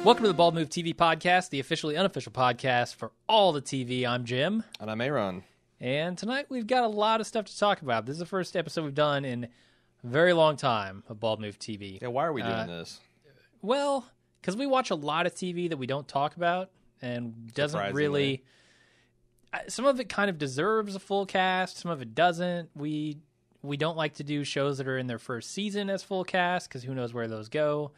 Welcome to the Bald Move TV podcast, the officially unofficial podcast for all the TV. I'm Jim. And I'm A.Ron. And tonight we've got a lot of stuff to talk about. This is the first episode we've done in a very long time of Bald Move TV. Yeah, why are we doing this? Well, because we watch a lot of TV that we don't talk about and doesn't really... Some of it kind of deserves a full cast. Some of it doesn't. We don't like to do shows that are in their first season as full cast because who knows where those go.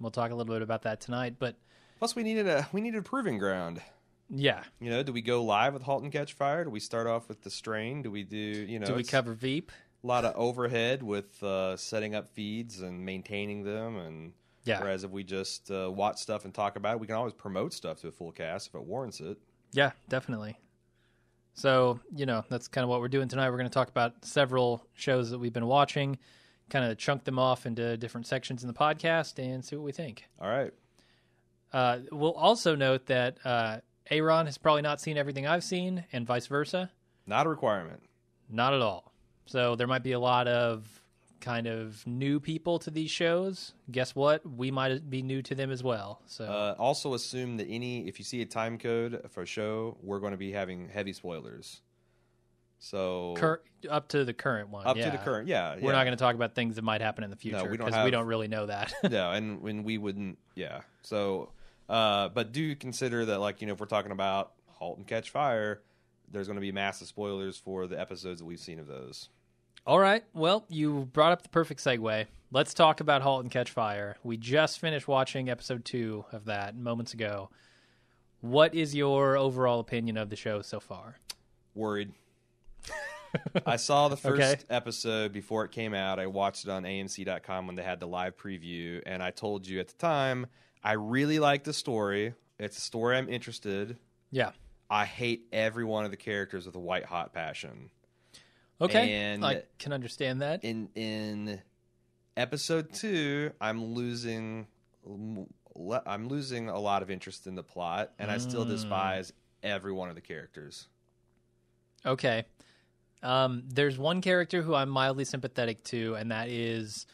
We'll talk a little bit about that tonight. But plus, we needed a proving ground. Yeah. You know, do we go live with *Halt and Catch Fire*? Do we start off with The Strain? Do we do we cover Veep? A lot of overhead with setting up feeds and maintaining them. And yeah. Whereas if we just watch stuff and talk about it, we can always promote stuff to a full cast if it warrants it. Yeah, definitely. So, that's kind of what we're doing tonight. We're going to talk about several shows that we've been watching, kind of chunk them off into different sections in the podcast and see what we think. All right. We'll also note that A.Ron has probably not seen everything I've seen and vice versa. Not a requirement. Not at all. So there might be a lot of kind of new people to these shows. Guess what? We might be new to them as well. So also assume that if you see a time code for a show, we're going to be having heavy spoilers. So up to the current one. To the current, yeah. We're not going to talk about things that might happen in the future because we don't really know that. No, and when we wouldn't, yeah. So, but do consider that, if we're talking about *Halt and Catch Fire*, there's going to be massive spoilers for the episodes that we've seen of those. All right. Well, you brought up the perfect segue. Let's talk about *Halt and Catch Fire*. We just finished watching episode 2 of that moments ago. What is your overall opinion of the show so far? Worried. I saw the first episode before it came out. I watched it on AMC.com when they had the live preview, and I told you at the time, I really like the story. It's a story I'm interested. Yeah. I hate every one of the characters with a white-hot passion. Okay, and I can understand that. In episode 2, I'm losing a lot of interest in the plot, and I still despise every one of the characters. Okay. There's one character who I'm mildly sympathetic to, and that is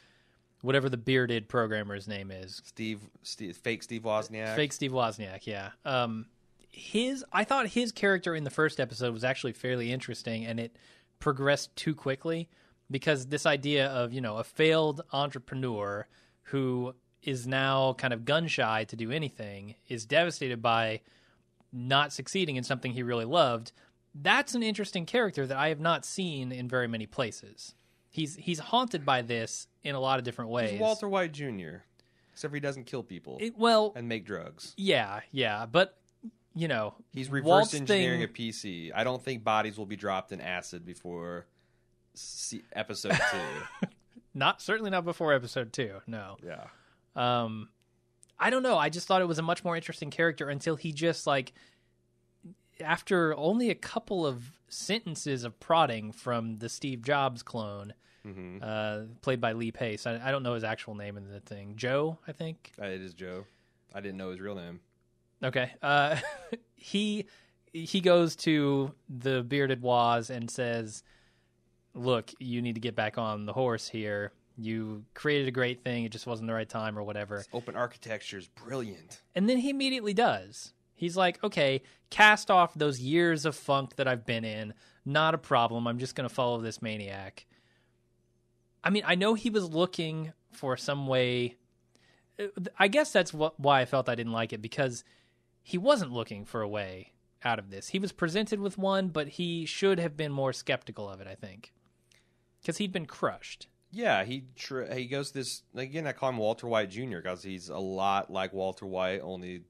whatever the bearded programmer's name is. Fake Steve Wozniak. Fake Steve Wozniak, yeah. I thought his character in the first episode was actually fairly interesting, and it progressed too quickly because this idea of, a failed entrepreneur who is now kind of gun shy to do anything, is devastated by not succeeding in something he really loved. That's an interesting character that I have not seen in very many places. He's haunted by this in a lot of different ways. He's Walter White Jr., except for he doesn't kill people and make drugs. Yeah, but, he's reverse engineering a PC. I don't think bodies will be dropped in acid before episode 2. Certainly not before episode 2, no. Yeah. I don't know. I just thought it was a much more interesting character until he just, after only a couple of sentences of prodding from the Steve Jobs clone, played by Lee Pace. I don't know his actual name in the thing. Joe, I think? It is Joe. I didn't know his real name. Okay. He goes to the bearded Woz and says, look, you need to get back on the horse here. You created a great thing. It just wasn't the right time or whatever. This open architecture is brilliant. And then he immediately does. He's like, okay, cast off those years of funk that I've been in. Not a problem. I'm just going to follow this maniac. I mean, I know he was looking for some way. I guess that's why I felt I didn't like it, because he wasn't looking for a way out of this. He was presented with one, but he should have been more skeptical of it, I think, because he'd been crushed. Yeah, he goes this, again, I call him Walter White Jr. because he's a lot like Walter White, only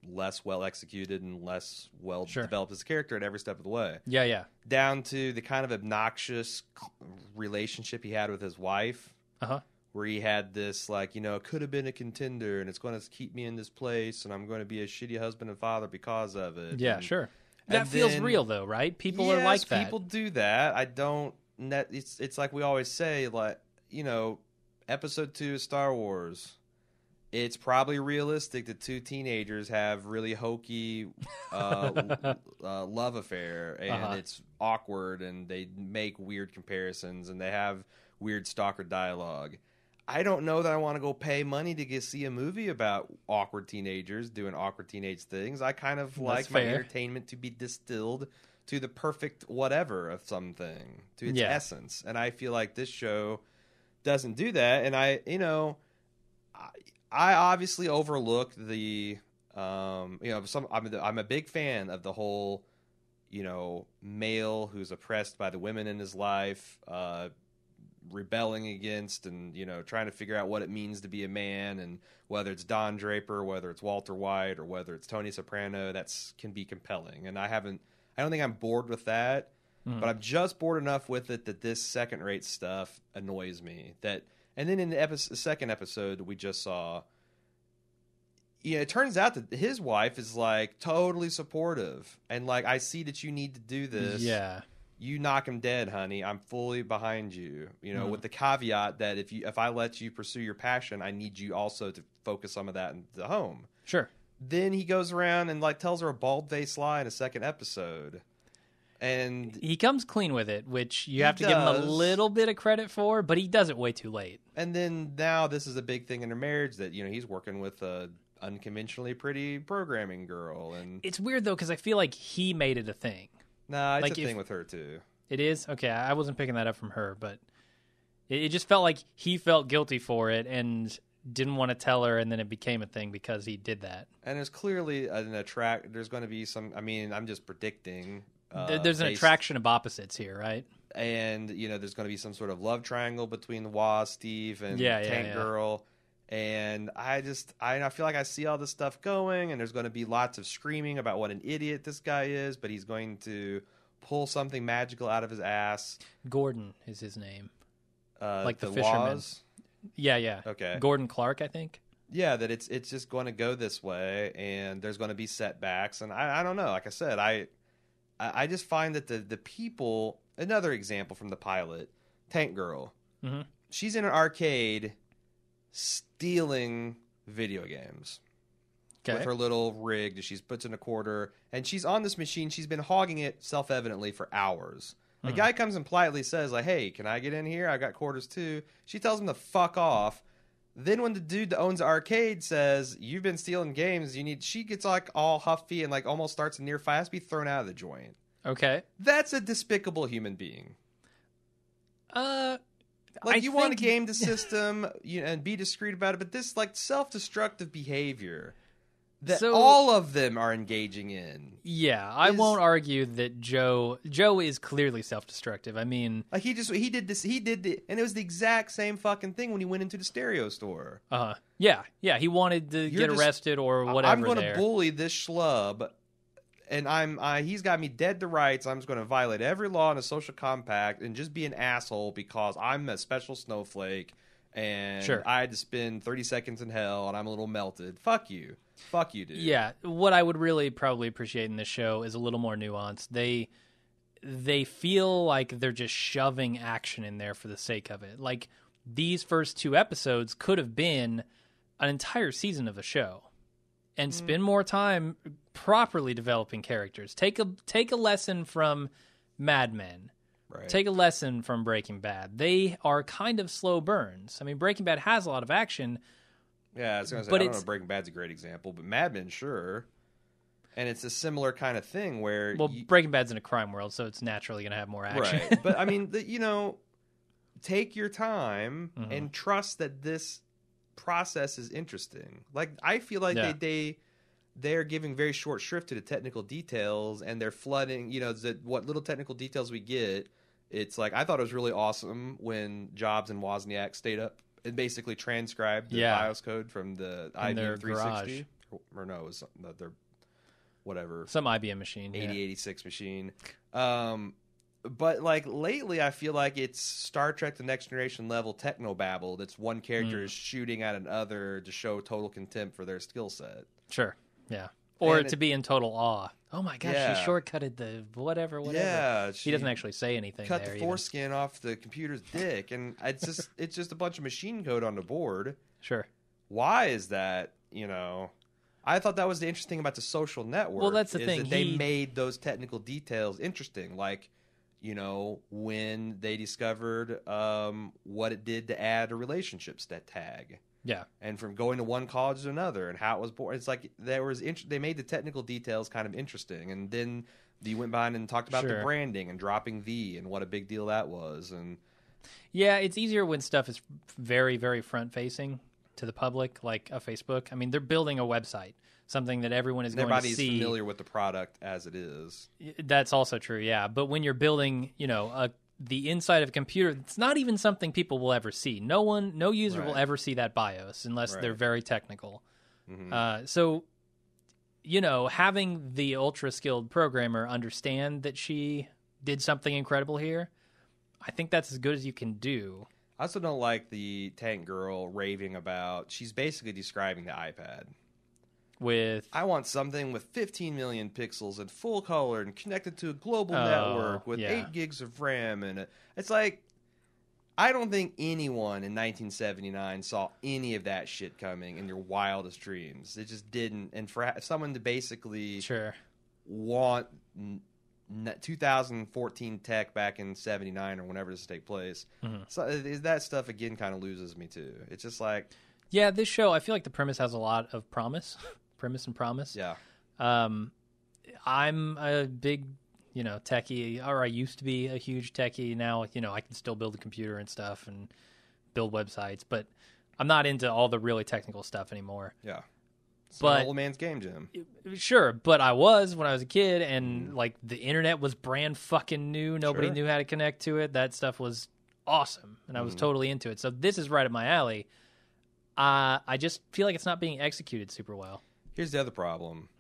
less well executed and less well developed as a character at every step of the way. Yeah. Down to the kind of obnoxious relationship he had with his wife, where he had this it could have been a contender and it's going to keep me in this place and I'm going to be a shitty husband and father because of it. Yeah, sure. That feels real though, right? People are like that. People do that. I don't. It's like we always say, episode 2 of Star Wars. It's probably realistic that 2 teenagers have really hokey love affair, and it's awkward, and they make weird comparisons, and they have weird stalker dialogue. I don't know that I want to go pay money to see a movie about awkward teenagers doing awkward teenage things. I kind of like my entertainment to be distilled to the perfect whatever of something, to its essence. And I feel like this show doesn't do that. And I obviously overlook the, I'm a big fan of the whole, male who's oppressed by the women in his life, rebelling against and, trying to figure out what it means to be a man, and whether it's Don Draper, whether it's Walter White, or whether it's Tony Soprano, can be compelling. And I don't think I'm bored with that, but I'm just bored enough with it that this second-rate stuff annoys me. And then in the second episode we just saw, it turns out that his wife is like totally supportive and like, I see that you need to do this. Yeah. You knock him dead, honey. I'm fully behind you. With the caveat that if I let you pursue your passion, I need you also to focus some of that in the home. Sure. Then he goes around and like tells her a bald-faced lie in a second episode. And he comes clean with it, which you have to give him a little bit of credit for, but he does it way too late. And then now this is a big thing in their marriage that, he's working with a unconventionally pretty programming girl. And it's weird though, because I feel like he made it a thing. Nah, it's a thing with her too. It is? Okay, I wasn't picking that up from her, but it just felt like he felt guilty for it and didn't want to tell her, and then it became a thing because he did that. And there's clearly there's going to be some, I'm just predicting. There's an attraction of opposites here, right? And, there's going to be some sort of love triangle between the Waz, Steve, and Tank Girl. And I feel like I see all this stuff going, and there's going to be lots of screaming about what an idiot this guy is, but he's going to pull something magical out of his ass. Gordon is his name. Like the fisherman. Waz? Yeah. Okay. Gordon Clark, I think. Yeah, that it's just going to go this way, and there's going to be setbacks. And I don't know. Like I said, I just find that the people... Another example from the pilot, Tank Girl. Mm-hmm. She's in an arcade stealing video games with her little rig that she puts in a quarter, and she's on this machine. She's been hogging it self-evidently for hours. A guy comes and politely says, like, hey, can I get in here? I got quarters too. She tells him to fuck off. Then when the dude that owns the arcade says, you've been stealing games, she gets like all huffy and like almost starts a near fight, has to be thrown out of the joint. Okay. That's a despicable human being. You want to game the system and be discreet about it, but this like self-destructive behavior that all of them are engaging in. Yeah, I won't argue that Joe is clearly self-destructive. I mean, like he did and it was the exact same fucking thing when he went into the stereo store. Yeah, he wanted to get arrested or whatever. I'm going to bully this schlub. And he's got me dead to rights. I'm just going to violate every law in a social compact and just be an asshole because I'm a special snowflake and I had to spend 30 seconds in hell and I'm a little melted. Fuck you, dude. Yeah, what I would really probably appreciate in this show is a little more nuance. They feel like they're just shoving action in there for the sake of it. Like these first 2 episodes could have been an entire season of a show. And spend more time properly developing characters. Take a lesson from Mad Men. Right. Take a lesson from Breaking Bad. They are kind of slow burns. I mean, Breaking Bad has a lot of action. Yeah, I was going to say, I don't know if Breaking Bad's a great example, but Mad Men, sure. And it's a similar kind of thing where... Well, Breaking Bad's in a crime world, so it's naturally going to have more action. Right. But, I mean, take your time and trust that this process is interesting. Like I feel like they're giving very short shrift to the technical details, and they're flooding what little technical details we get. It's like I thought it was really awesome when Jobs and Wozniak stayed up and basically transcribed the BIOS code from the IBM 360 or no, it was their whatever, some IBM machine, 8086 machine. But like lately, I feel like it's Star Trek: The Next Generation level technobabble. That's one character is shooting at another to show total contempt for their skill set. Sure, yeah, or to be in total awe. Oh my gosh, she shortcutted the whatever. Yeah, he doesn't actually say anything. Cut the foreskin off the computer's dick, and it's just a bunch of machine code on the board. Sure. Why is that? I thought that was the interesting about the Social Network. Well, that's the thing. That they made those technical details interesting, like. when they discovered what it did to add a relationships tag. Yeah. And from going to one college to another and how it was born. It's like they made the technical details kind of interesting. And then you went behind and talked about the branding and dropping V and what a big deal that was. And yeah, it's easier when stuff is very, very front-facing to the public, like a Facebook. I mean, they're building a website, something that everyone is going to see. Everybody's familiar with the product as it is. That's also true, yeah. But when you're building, the inside of a computer, it's not even something people will ever see. No user will ever see that BIOS unless they're very technical. Mm-hmm. So, having the ultra-skilled programmer understand that she did something incredible here, I think that's as good as you can do. I also don't like the tank girl raving about, she's basically describing the iPad. I want something with 15 million pixels and full color and connected to a global network with 8 gigs of RAM. And it's like, I don't think anyone in 1979 saw any of that shit coming in their wildest dreams. It just didn't. And for someone to basically want 2014 tech back in 79 or whenever this take place, so that stuff again kind of loses me too. It's just like, yeah, this show, I feel like the premise has a lot of promise. Yeah. I'm a big, techie, or I used to be a huge techie. Now, I can still build a computer and stuff and build websites, but I'm not into all the really technical stuff anymore. Yeah. It's an old man's game, Jim. Sure, but I was when I was a kid, and the internet was brand fucking new. Nobody knew how to connect to it. That stuff was awesome, and I was totally into it. So this is right up my alley. I just feel like it's not being executed super well. Here's the other problem.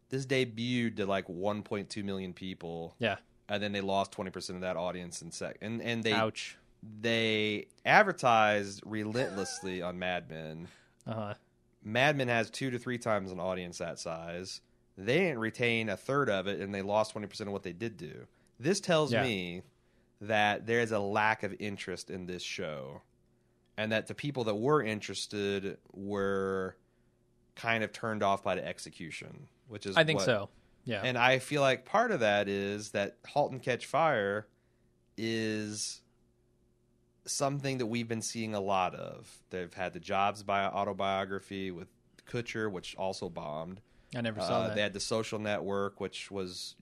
This debuted to 1.2 million people. Yeah. And then they lost 20% of that audience in and they Ouch. They advertised relentlessly on Mad Men. Mad Men has 2 to 3 times an audience that size. They didn't retain a third of it, and they lost 20% of what they did do. This tells me that there's a lack of interest in this show, and that the people that were interested were kind of turned off by the execution, which is I think so. Yeah. And I feel like part of that is that Halt and Catch Fire is something that we've been seeing a lot of. They've had the Jobs autobiography with Kutcher, which also bombed. I never saw that. They had The Social Network, which was,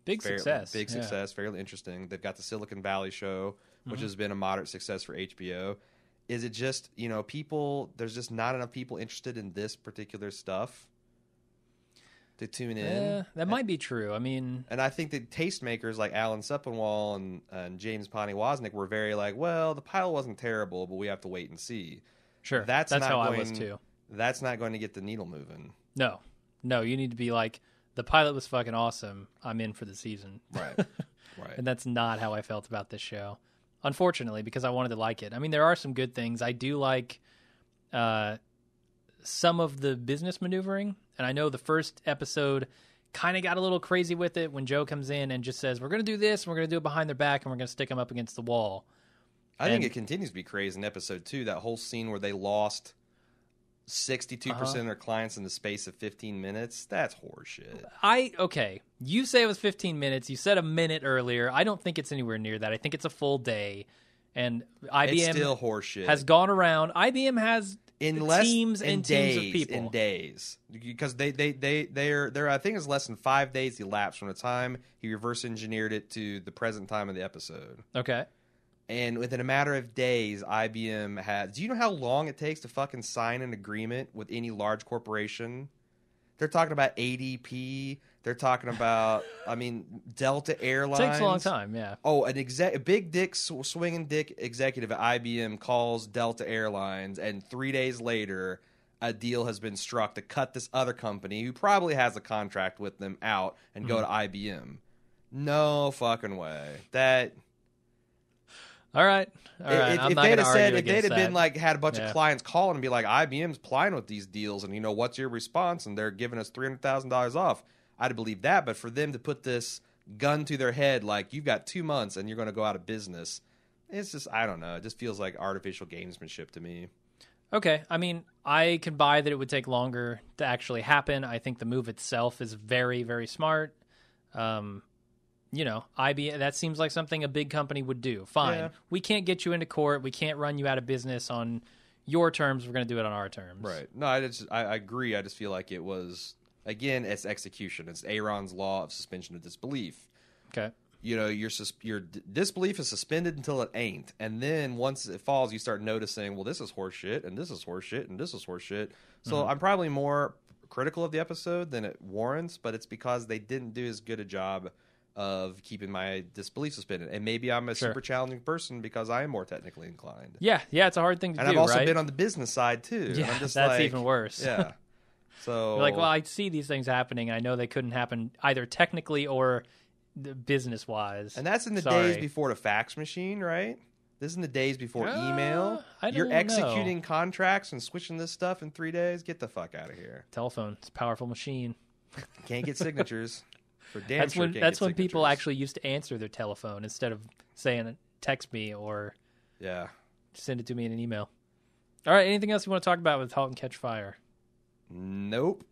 big success, fairly interesting. They've got the Silicon Valley Show, which has been a moderate success for HBO. Is it just, there's just not enough people interested in this particular stuff to tune in? That might be true. I mean... And I think that tastemakers like Alan Sepinwall and James Ponty Wozniak were very the pilot wasn't terrible, but we have to wait and see. Sure. That's how I was too. That's not going to get the needle moving. No, you need to be the pilot was fucking awesome. I'm in for the season. Right. And that's not how I felt about this show. Unfortunately, because I wanted to like it. I mean, there are some good things. I do like some of the business maneuvering. And I know the first episode kind of got a little crazy with it when Joe comes in and just says, we're going to do this, and we're going to do it behind their back, and we're going to stick them up against the wall. I think it continues to be crazy in episode 2. That whole scene where they lost 62% of their clients in the space of 15 minutes. That's horseshit. Okay. You say it was 15 minutes. You said a minute earlier. I don't think it's anywhere near that. I think it's a full day. And IBM it's still horseshit. Has gone around. IBM has teams and teams of people. In days. Because they're I think it's less than 5 days elapsed from the time he reverse engineered it to the present time of the episode. Okay. And within a matter of days, IBM has... Do you know how long it takes to fucking sign an agreement with any large corporation? They're talking about ADP. They're talking about, Delta Airlines. It takes a long time, yeah. Oh, a big dick, swinging dick executive at IBM calls Delta Airlines, and 3 days later, a deal has been struck to cut this other company, who probably has a contract with them, out and go to IBM. No fucking way. All right. If they'd have been had a bunch of clients calling and be like, IBM's plying with these deals, and what's your response? And they're giving us $300,000 off. I'd believe that, but for them to put this gun to their head, you've got 2 months and you're going to go out of business, it's just, I don't know. It just feels like artificial gamesmanship to me. Okay. I can buy that it would take longer to actually happen. I think the move itself is very, very smart. IBM, that seems like something a big company would do. Fine. Yeah. We can't get you into court. We can't run you out of business on your terms. We're going to do it on our terms. Right. No, I agree. I just feel like it was, again, it's execution. It's A.Ron's law of suspension of disbelief. Okay. Your disbelief is suspended until it ain't. And then once it falls, you start noticing, well, this is horseshit, and this is horseshit, and this is horseshit. So I'm probably more critical of the episode than it warrants, but it's because they didn't do as good a job of keeping my disbelief suspended. And maybe I'm a super challenging person because I am more technically inclined. Yeah, it's a hard thing to do, and I've also right? been on the business side, too. Yeah, I'm just that's even worse. Yeah. So You're like, well, I see these things happening. I know they couldn't happen either technically or business-wise. And that's in the days before the fax machine, right? This is in the days before email. You're executing contracts and switching this stuff in 3 days. Get the fuck out of here. Telephone. It's a powerful machine. Can't get signatures. For damn sure that's when people actually used to answer their telephone instead of saying text me or send it to me in an email. All right, anything else you want to talk about with Halt and Catch Fire? Nope.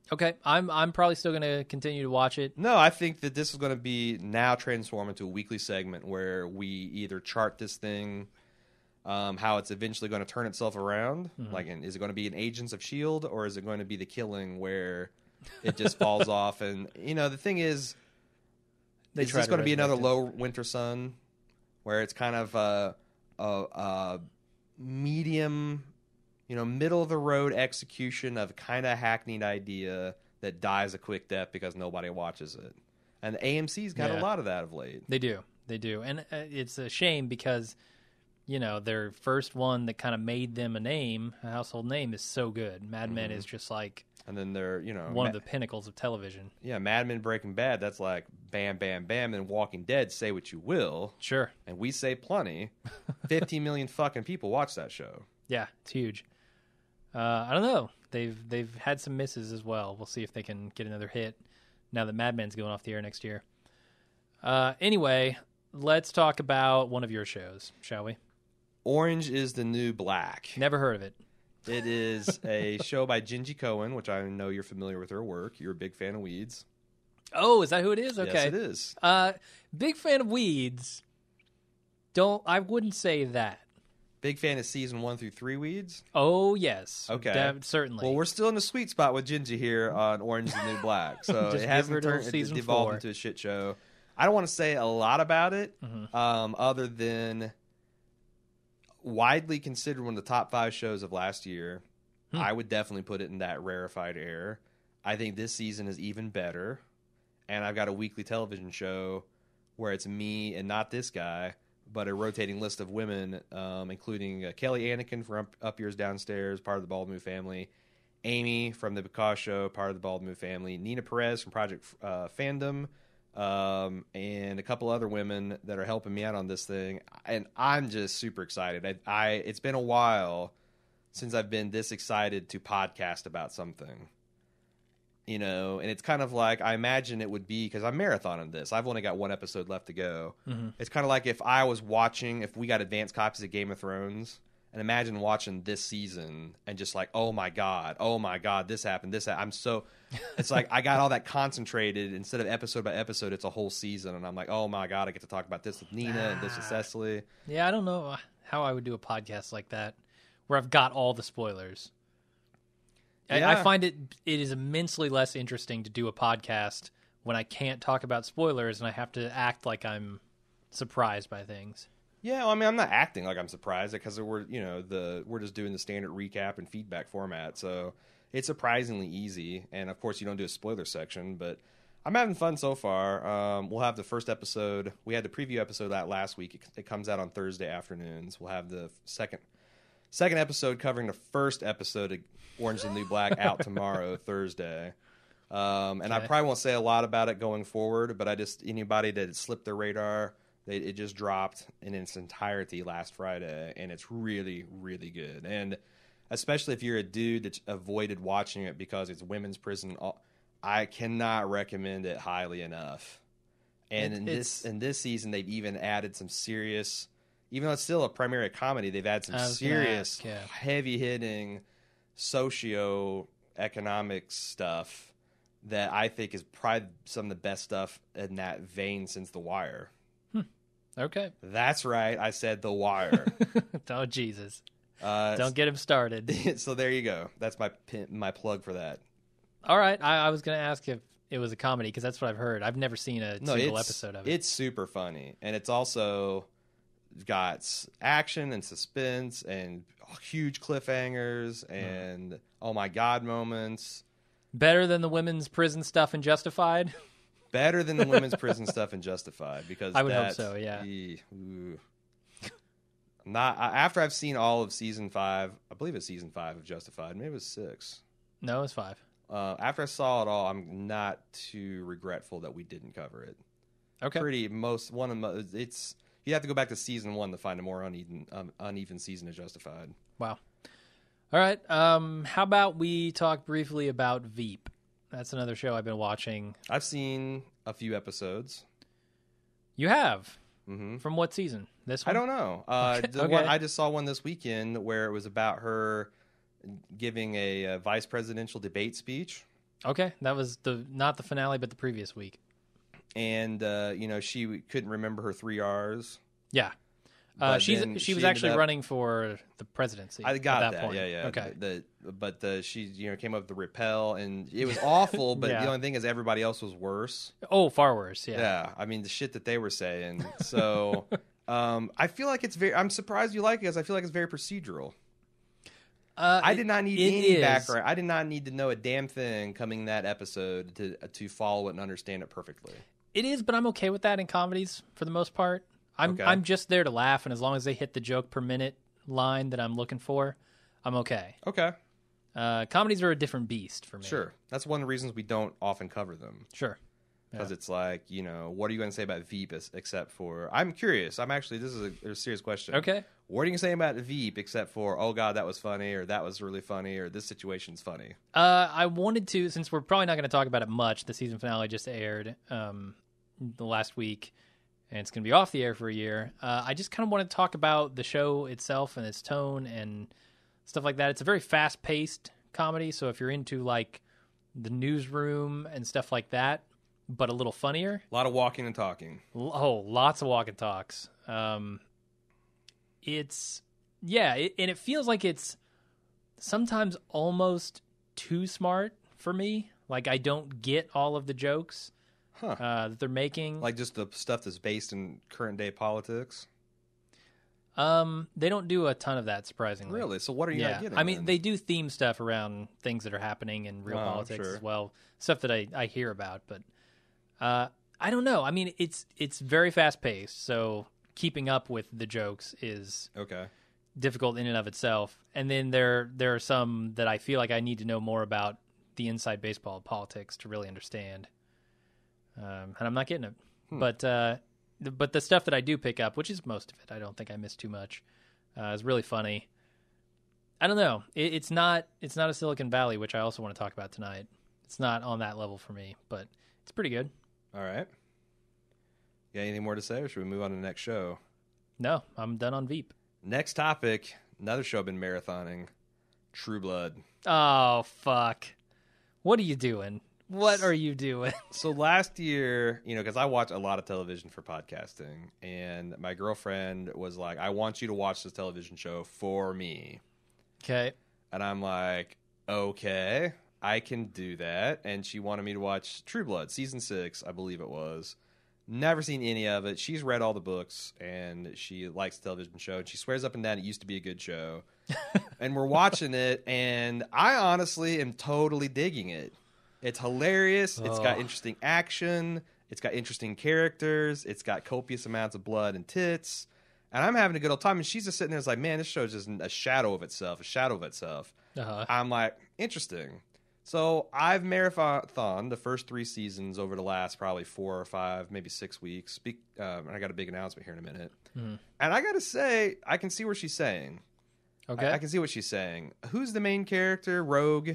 Okay, I'm probably still going to continue to watch it. No, I think that this is going to be now transformed into a weekly segment where we either chart this thing, how it's eventually going to turn itself around. Like, is it going to be an Agents of S.H.I.E.L.D., or is it going to be the Killing where it just falls off? And, the thing is this going to be another Low Winter Sun where it's kind of a medium... middle of the road execution of kind of hackneyed idea that dies a quick death because nobody watches it. And the AMC's got a lot of that of late. They do. And it's a shame because, their first one that kind of made them a household name is so good. Mad Men is just like... And then they're, one of the pinnacles of television. Yeah, Mad Men, Breaking Bad, that's like bam, bam, bam. And Walking Dead, say what you will. Sure. And we say plenty. 15 million fucking people watch that show. Yeah, it's huge. I don't know. They've had some misses as well. We'll see if they can get another hit now that Mad Men's going off the air next year. Anyway, let's talk about one of your shows, shall we? Orange is the New Black. Never heard of it. It is a show by Jenji Cohen, which I know you're familiar with her work. You're a big fan of Weeds. Oh, is that who it is? Okay. Yes, it is. Big fan of Weeds. I wouldn't say that. Big fan of season 1 through 3 Weeds? Oh, yes. Okay. Certainly. Well, we're still in the sweet spot with Gingy here on Orange is the New Black. So it hasn't devolved into a shit show. I don't want to say a lot about it, other than widely considered one of the top 5 shows of last year. I would definitely put it in that rarefied air. I think this season is even better. And I've got a weekly television show where it's me and not this guy, but a rotating list of women, including Kelly Anakin from Up Yours Downstairs, part of the Bald Move family, Amy from The Because Show, part of the Bald Move family, Nina Perez from Project Fandom, and a couple other women that are helping me out on this thing. And I'm just super excited. It's been a while since I've been this excited to podcast about something. And it's kind of like, I imagine it would be, because I'm marathoning this. I've only got one episode left to go. It's kind of like if we got advanced copies of Game of Thrones, and imagine watching this season and just like, oh my God, this happened. It's like I got all that concentrated. Instead of episode by episode, it's a whole season. And I'm like, oh my God, I get to talk about this with Nina and this with Cecily. Yeah, I don't know how I would do a podcast like that, where I've got all the spoilers. Yeah. I find it is immensely less interesting to do a podcast when I can't talk about spoilers and I have to act like I'm surprised by things. Yeah, well, I mean, I'm not acting like I'm surprised because we're just doing the standard recap and feedback format, so it's surprisingly easy. And of course, you don't do a spoiler section, but I'm having fun so far. We'll have the first episode. We had the preview episode out last week. It comes out on Thursday afternoons. We'll have the second episode covering the first episode of Orange is the New Black out tomorrow, Thursday. And I probably won't say a lot about it going forward, but anybody that slipped their radar, it just dropped in its entirety last Friday, and it's really, really good. And especially if you're a dude that avoided watching it because it's women's prison, I cannot recommend it highly enough. And in this season, they've even added some serious, even though it's still a primarily comedy, they've added some serious, heavy-hitting socio-economic stuff that I think is probably some of the best stuff in that vein since The Wire. Okay. That's right. I said The Wire. Oh, Jesus. Don't get him started. So there you go. That's my plug for that. All right. I was going to ask if it was a comedy because that's what I've heard. I've never seen a single episode of it. It's super funny. And it's also got action and suspense and huge cliffhangers and oh my God moments. Better than the women's prison stuff in Justified? Better than the women's prison stuff in Justified because I would hope so, yeah. Not after I've seen all of season 5. I believe it's season 5 of Justified. Maybe it was 6. No, it's 5. After I saw it all, I'm not too regretful that we didn't cover it. Okay. It's you have to go back to season 1 to find a more uneven season of Justified. Wow. All right. How about we talk briefly about Veep? That's another show I've been watching. I've seen a few episodes. You have? Mm-hmm. From what season? This one? I don't know. I just saw one this weekend where it was about her giving a vice presidential debate speech. Okay. That was not the finale, but the previous week. And, she couldn't remember her 3 R's. Yeah. She was actually running for the presidency. I got at that point. Yeah. Okay. She came up with the repel, and it was awful. But Yeah. the only thing is, everybody else was worse. Oh, far worse. Yeah. Yeah. I mean, the shit that they were saying. So, I feel like I'm surprised you like it because I feel like it's very procedural. I did not need any background. I did not need to know a damn thing coming that episode to follow it and understand it perfectly. It is, but I'm okay with that in comedies for the most part. I'm just there to laugh, and as long as they hit the joke per minute line that I'm looking for, I'm okay. Okay. Comedies are a different beast for me. Sure. That's one of the reasons we don't often cover them. Sure. Because it's like, what are you going to say about Veep except for... I'm curious. This is a serious question. Okay. What are you going to say about Veep except for, oh, God, that was funny, or that was really funny, or this situation's funny? I wanted to, since we're probably not going to talk about it much, the season finale just aired the last week, and it's going to be off the air for a year. I just kind of want to talk about the show itself and its tone and stuff like that. It's a very fast-paced comedy, so if you're into, like, the newsroom and stuff like that, but a little funnier. A lot of walking and talking. Oh, lots of walk and talks. And it feels like it's sometimes almost too smart for me. Like, I don't get all of the jokes that they're making. Like just the stuff that's based in current day politics? They don't do a ton of that, surprisingly. Really? So what are you not getting? I mean, they do theme stuff around things that are happening in real politics as well. Stuff that I hear about, but I don't know. I mean, it's very fast paced, so keeping up with the jokes is difficult in and of itself. And then there are some that I feel like I need to know more about the inside baseball politics to really understand. And I'm not getting it. But the stuff that I do pick up, which is most of it, I don't think I missed too much, is really funny. I don't know. It's not a Silicon Valley, which I also want to talk about tonight. It's not on that level for me, but it's pretty good. All right. Got anything more to say, or should we move on to the next show? No, I'm done on Veep. Next topic, another show I've been marathoning, True Blood. Oh, fuck. What are you doing? What are you doing? So last year, because I watch a lot of television for podcasting, and my girlfriend was like, I want you to watch this television show for me. Okay. And I'm like, okay, I can do that. And she wanted me to watch True Blood, season 6, I believe it was. Never seen any of it. She's read all the books, and she likes the television show. And she swears up and down it used to be a good show. And we're watching it, and I honestly am totally digging it. It's hilarious. It's got interesting action. It's got interesting characters. It's got copious amounts of blood and tits. And I'm having a good old time. And she's just sitting there like, man, this show is just a shadow of itself. I'm like, interesting. So I've marathoned the first 3 seasons over the last probably 4 or 5, maybe 6 weeks. And I got a big announcement here in a minute. Mm-hmm. And I got to say, I can see what she's saying. Okay. I can see what she's saying. Who's the main character? Rogue?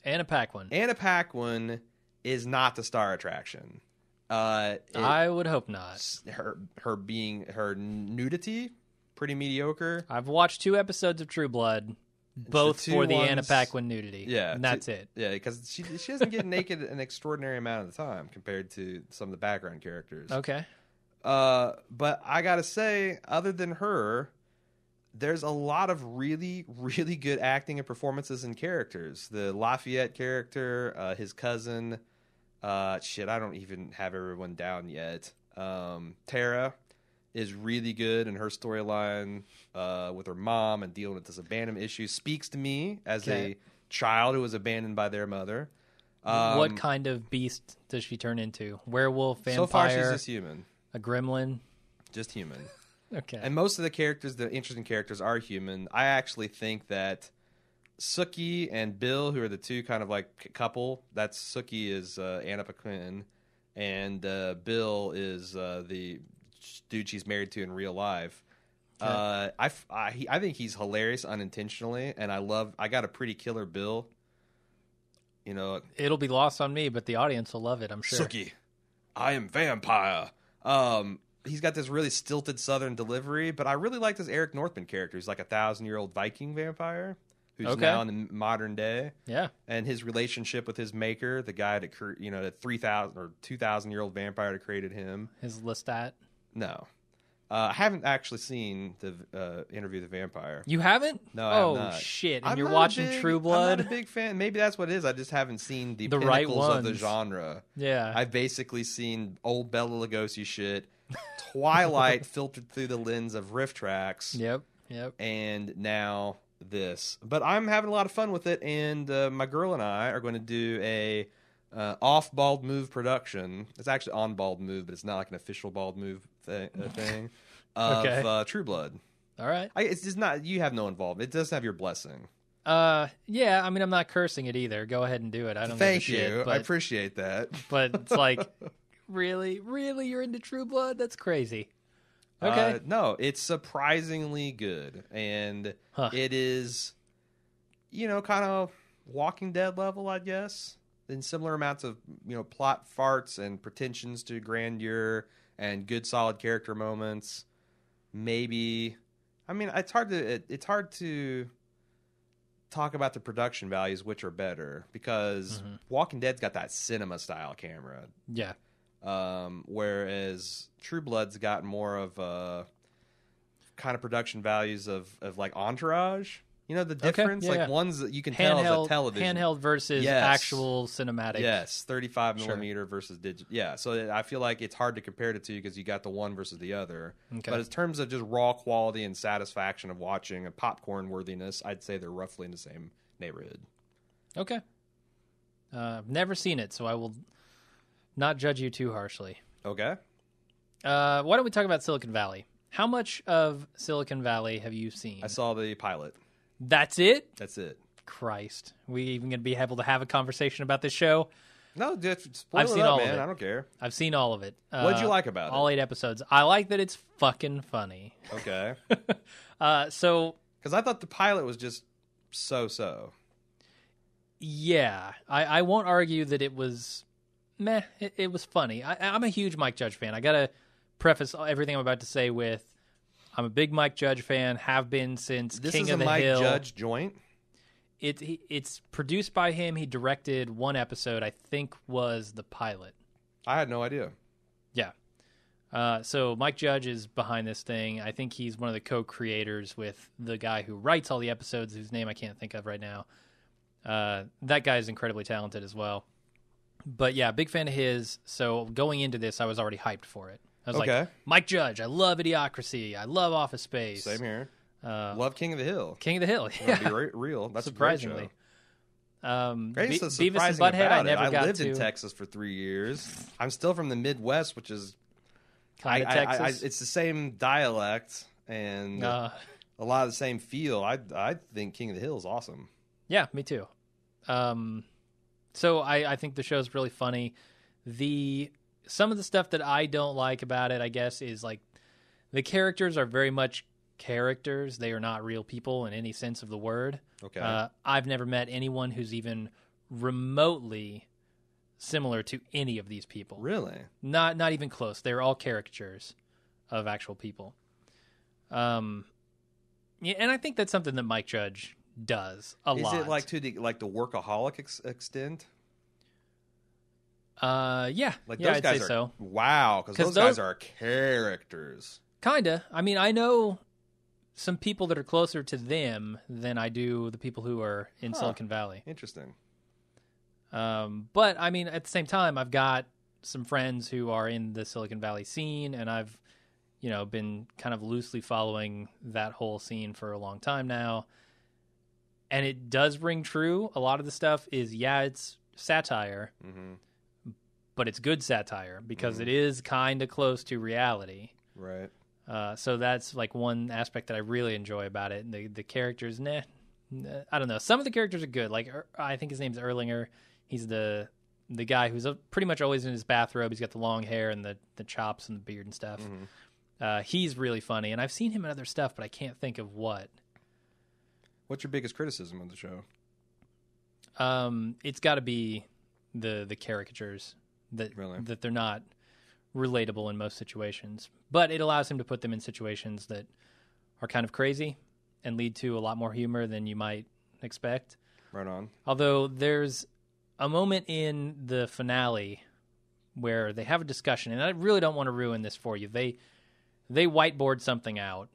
Anna Paquin. Anna Paquin is not the star attraction. I would hope not. Her nudity, pretty mediocre. I've watched 2 episodes of True Blood. both the two for the ones- Anna Paquin nudity. Yeah, and that's it. Yeah, because she doesn't get naked an extraordinary amount of the time compared to some of the background characters. Okay. But I gotta say, other than her, there's a lot of really, really good acting and performances and characters. The Lafayette character, his cousin, I don't even have everyone down yet. Tara is really good in her storyline with her mom and dealing with this abandonment issue. Speaks to me as a child who was abandoned by their mother. What kind of beast does she turn into? Werewolf, vampire? So far, she's just human. A gremlin? Just human. Okay. And most of the characters, the interesting characters, are human. I actually think that Sookie and Bill, who are the two kind of like couple, Sookie is Anna Paquin, and Bill is the dude she's married to in real life. Okay. I think he's hilarious unintentionally, and I got a pretty killer Bill. You know, it'll be lost on me, but the audience will love it, I'm sure. Sookie, I am vampire. He's got this really stilted Southern delivery, but I really like this Eric Northman character. He's like a 1,000-year-old Viking vampire who's now in the modern day. Yeah, and his relationship with his maker, the guy that the 3,000 or 2,000-year-old vampire that created him. His Lestat. No, I haven't actually seen the Interview with the Vampire. You haven't? No, I have not. Oh shit! And you're watching True Blood. I'm not a big fan. Maybe that's what it is. I just haven't seen the right pinnacles ones of the genre. Yeah, I've basically seen old Bela Lugosi shit. Twilight filtered through the lens of riff tracks. Yep. And now this. But I'm having a lot of fun with it, and my girl and I are going to do a off Bald Move production. It's actually on Bald Move, but it's not like an official Bald Move thing of True Blood. All right. It's just not. You have no involvement. It doesn't have your blessing. Yeah. I mean, I'm not cursing it either. Go ahead and do it. I don't. Thank give a you. shit, but, I appreciate that. But it's like. Really, you're into True Blood? That's crazy. Okay. No, it's surprisingly good, and it is, kind of Walking Dead level, I guess, in similar amounts of plot farts and pretensions to grandeur and good solid character moments. Maybe, I mean, it's hard to talk about the production values, which are better, because Walking Dead's got that cinema style camera. Yeah. Whereas True Blood's got more of kind of production values of like Entourage. You know the difference? Okay, yeah, like ones that you can tell is a television. Handheld versus actual cinematic. Yes, 35 millimeter versus digital. Yeah, so I feel like it's hard to compare the two because you got the one versus the other. Okay. But in terms of just raw quality and satisfaction of watching and popcorn worthiness, I'd say they're roughly in the same neighborhood. Okay. I've never seen it, so I will not judge you too harshly. Okay. Why don't we talk about Silicon Valley? How much of Silicon Valley have you seen? I saw the pilot. That's it? That's it. Christ. We even going to be able to have a conversation about this show? No, just spoil I've it seen up, all man. of it. I don't care. I've seen all of it. What'd you like about it? All 8 episodes. I like that it's fucking funny. Okay. So... Because I thought the pilot was just so-so. Yeah. I won't argue that it was... Meh. It was funny. I'm a huge Mike Judge fan. I got to preface everything I'm about to say with... I'm a big Mike Judge fan, have been since King of the Hill. This is a Mike Judge joint? It's produced by him. He directed one episode, I think was the pilot. I had no idea. Yeah. So Mike Judge is behind this thing. I think he's one of the co-creators with the guy who writes all the episodes, whose name I can't think of right now. That guy is incredibly talented as well. But yeah, big fan of his. So going into this, I was already hyped for it. I was like, Mike Judge, I love Idiocracy. I love Office Space. Same here. Love King of the Hill. King of the Hill, yeah. Be real. That's surprisingly. Beavis and Butthead, I never got to. I lived in Texas for 3 years. I'm still from the Midwest, which is kind of Texas. It's the same dialect and a lot of the same feel. I think King of the Hill is awesome. Yeah, me too. So I think the show's really funny. Some of the stuff that I don't like about it, I guess, is like the characters are very much characters. They are not real people in any sense of the word. Okay. I've never met anyone who's even remotely similar to any of these people. Really? Not even close. They're all caricatures of actual people. Yeah, and I think that's something that Mike Judge does a lot. Is it like to the workaholic extent? Yeah. Like yeah, those I'd guys say are so. wow, because those guys are characters. Kinda. I mean, I know some people that are closer to them than I do the people who are in Silicon Valley. Interesting. But I mean, at the same time, I've got some friends who are in the Silicon Valley scene, and I've, been kind of loosely following that whole scene for a long time now. And it does ring true. A lot of the stuff is, it's satire, but it's good satire because it is kind of close to reality. Right. So that's like one aspect that I really enjoy about it. And the characters, I don't know. Some of the characters are good. Like I think his name's Erlinger. He's the guy who's pretty much always in his bathrobe. He's got the long hair and the chops and the beard and stuff. He's really funny, and I've seen him in other stuff, but I can't think of what. What's your biggest criticism of the show? It's got to be the caricatures that they're not relatable in most situations, but it allows him to put them in situations that are kind of crazy and lead to a lot more humor than you might expect. Right on. Although there's a moment in the finale where they have a discussion, and I really don't want to ruin this for you. They whiteboard something out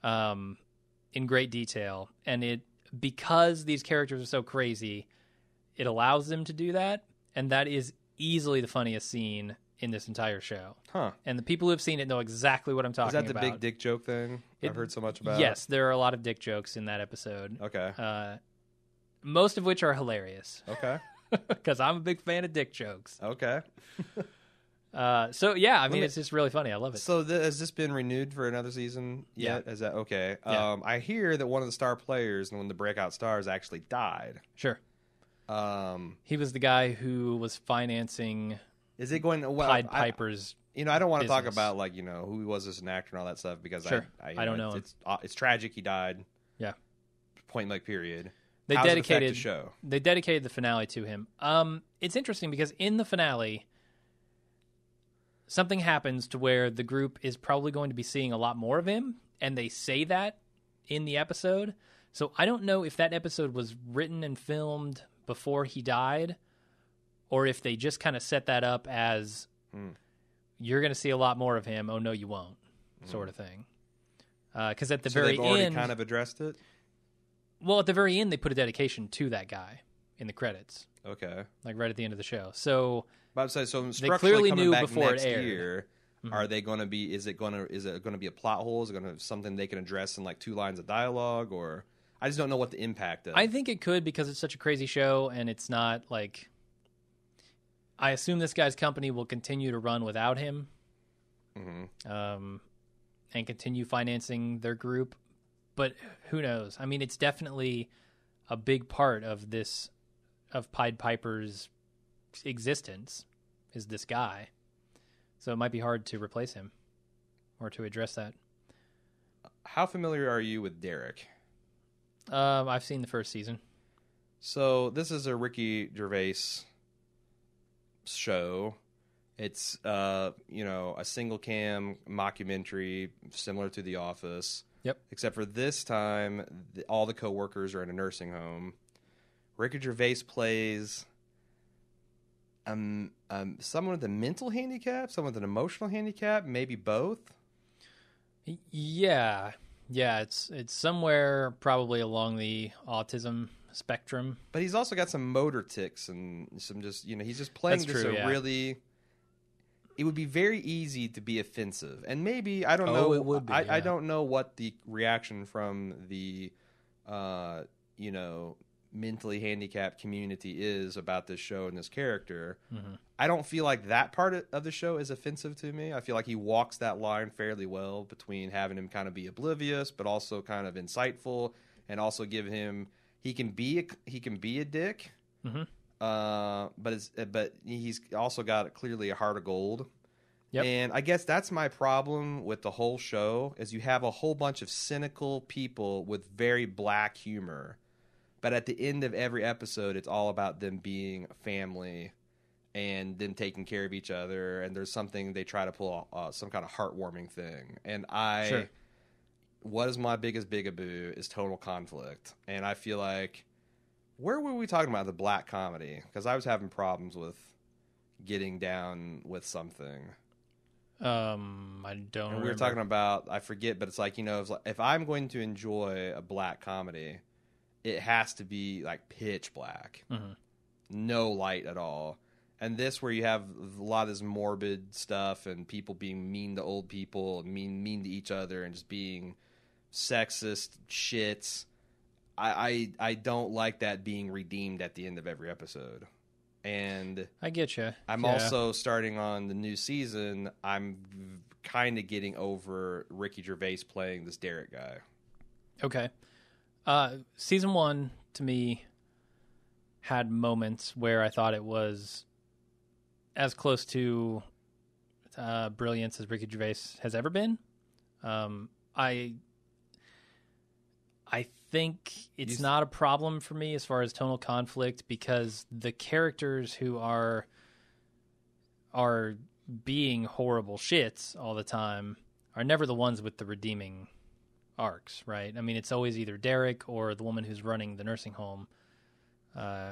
in great detail, and because these characters are so crazy, it allows them to do that, and that is easily the funniest scene in this entire show. Huh. And the people who have seen it know exactly what I'm talking about. Is that the big dick joke thing I've heard so much about? Yes, there are a lot of dick jokes in that episode. Okay. Most of which are hilarious. Okay. Because I'm a big fan of dick jokes. Okay. So yeah, I mean, it's just really funny. I love it. So has this been renewed for another season yet? Yeah. Is that okay? Yeah. I hear that one of the star players and one of the breakout stars actually died. Sure. He was the guy who was financing. Is it going well? Pied Piper's. I don't want to talk business. about who he was as an actor and all that stuff because Sure. I don't know him. It's tragic. He died. Yeah. Point blank. Period. They How dedicated does it affect the show. They dedicated the finale to him. It's interesting because in the finale, something happens to where the group is probably going to be seeing a lot more of him, and they say that in the episode. So I don't know if that episode was written and filmed before he died, or if they just kind of set that up as you're going to see a lot more of him. Oh no, you won't, sort of thing. Because at the very they've already end, kind of addressed it. Well, at the very end, they put a dedication to that guy in the credits. Okay. Like right at the end of the show. So But so they clearly coming knew back before next it aired. year, are they going to be? Is it going to be a plot hole? Is it going to something they can address in like 2 lines of dialogue? Or I just don't know what the impact is. I think it could because it's such a crazy show, and it's not like. I assume this guy's company will continue to run without him, and continue financing their group. But who knows? I mean, it's definitely a big part of Pied Piper's existence is this guy. So it might be hard to replace him or to address that. How familiar are you with Derek? I've seen the first season. So this is a Ricky Gervais show. It's a single cam mockumentary similar to The Office. Yep. Except for this time, all the coworkers are in a nursing home. Ricky Gervais plays someone with a mental handicap, someone with an emotional handicap, maybe both. Yeah, it's somewhere probably along the autism spectrum. But he's also got some motor tics and some he's just playing That's just true, a really. It would be very easy to be offensive, and maybe I don't know. It would be. I don't know what the reaction from the, mentally handicapped community is about this show and this character. I don't feel like that part of the show is offensive to me. I feel like he walks that line fairly well between having him kind of be oblivious, but also kind of insightful, and also give him he can be a dick. But he's also got clearly a heart of gold. Yep. And I guess that's my problem with the whole show is you have a whole bunch of cynical people with very black humor. But at the end of every episode, it's all about them being a family and them taking care of each other. And there's something they try to pull some kind of heartwarming thing. And what is my biggest bigaboo is total conflict. And I feel like, where were we talking about the black comedy? Because I was having problems with getting down with something. I don't remember. We were talking about, I forget, but it's like, if I'm going to enjoy a black comedy, it has to be like pitch black. Mm-hmm. No light at all. And this, where you have a lot of this morbid stuff and people being mean to old people and mean to each other and just being sexist shits, I don't like that being redeemed at the end of every episode. And I get you. I'm also starting on the new season. I'm kind of getting over Ricky Gervais playing this Derek guy. Okay. Season 1, to me, had moments where I thought it was as close to brilliance as Ricky Gervais has ever been. I think it's not a problem for me as far as tonal conflict, because the characters who are being horrible shits all the time are never the ones with the redeeming arcs, right? I mean, it's always either Derek or the woman who's running the nursing home,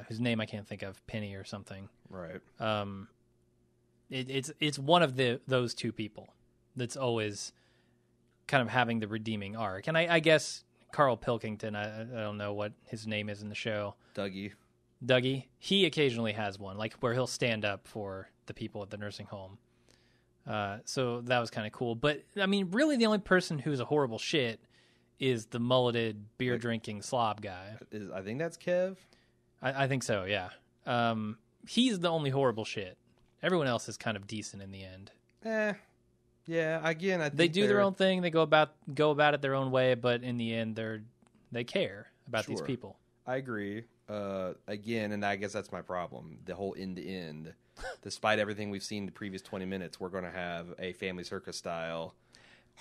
whose name I can't think of, Penny or something. Right. It's one of those two people that's always kind of having the redeeming arc. And I guess Carl Pilkington, I don't know what his name is in the show. Dougie. He occasionally has one, like where he'll stand up for the people at the nursing home. So that was kind of cool. But, I mean, really the only person who's a horrible shit is the mulleted, beer-drinking slob guy. I think that's Kev? I think so, yeah. He's the only horrible shit. Everyone else is kind of decent in the end. Yeah. Again, I think they do their own thing. They go about it their own way, but in the end, they care about these people. I agree. Again, and I guess that's my problem. The whole end to end. Despite everything we've seen in the previous 20 minutes, we're going to have a Family Circus style,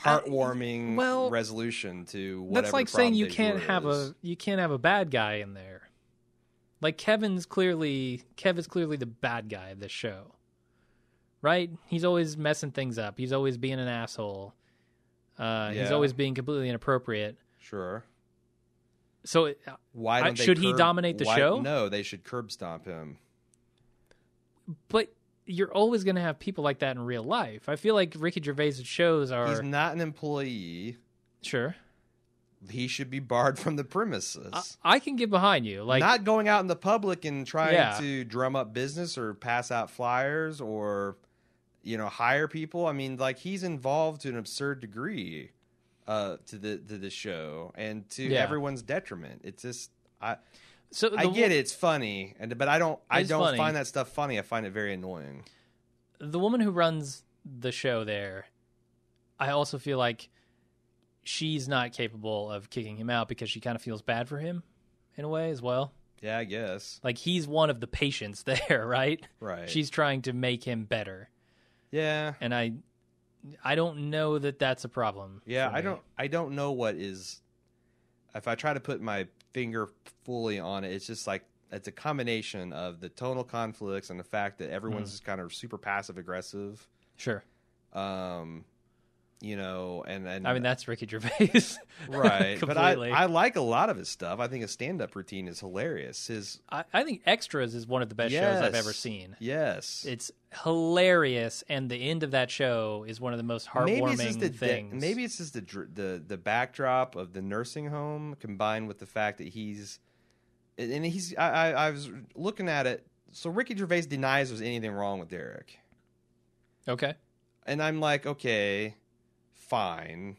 heartwarming resolution to whatever. That's like saying you can't have a bad guy in there. Like Kev is clearly the bad guy of this show. Right? He's always messing things up. He's always being an asshole. He's always being completely inappropriate. Sure. So should he dominate the show? No, they should curb stomp him. But you're always going to have people like that in real life. I feel like Ricky Gervais' shows are... He's not an employee. Sure. He should be barred from the premises. I can get behind you. Like, not going out in the public and trying to drum up business or pass out flyers or... hire people. I mean, like, he's involved to an absurd degree to the show and to everyone's detriment. It's just I get it. It's funny, but I don't find that stuff funny. I find it very annoying. The woman who runs the show there, I also feel like she's not capable of kicking him out because she kind of feels bad for him in a way as well. Yeah, I guess. Like, he's one of the patients there, right? Right. She's trying to make him better. Yeah. And I don't know that that's a problem. Yeah, I don't know what is. If I try to put my finger fully on it, it's just like it's a combination of the tonal conflicts and the fact that everyone's just kind of super passive aggressive. Sure. And I mean, that's Ricky Gervais. Right. But I like a lot of his stuff. I think his stand-up routine is hilarious. I think Extras is one of the best shows I've ever seen. Yes. It's hilarious, and the end of that show is one of the most heartwarming things. Maybe it's just the backdrop of the nursing home combined with the fact that I was looking at it. So Ricky Gervais denies there's anything wrong with Derek. Okay. And I'm like, okay, fine,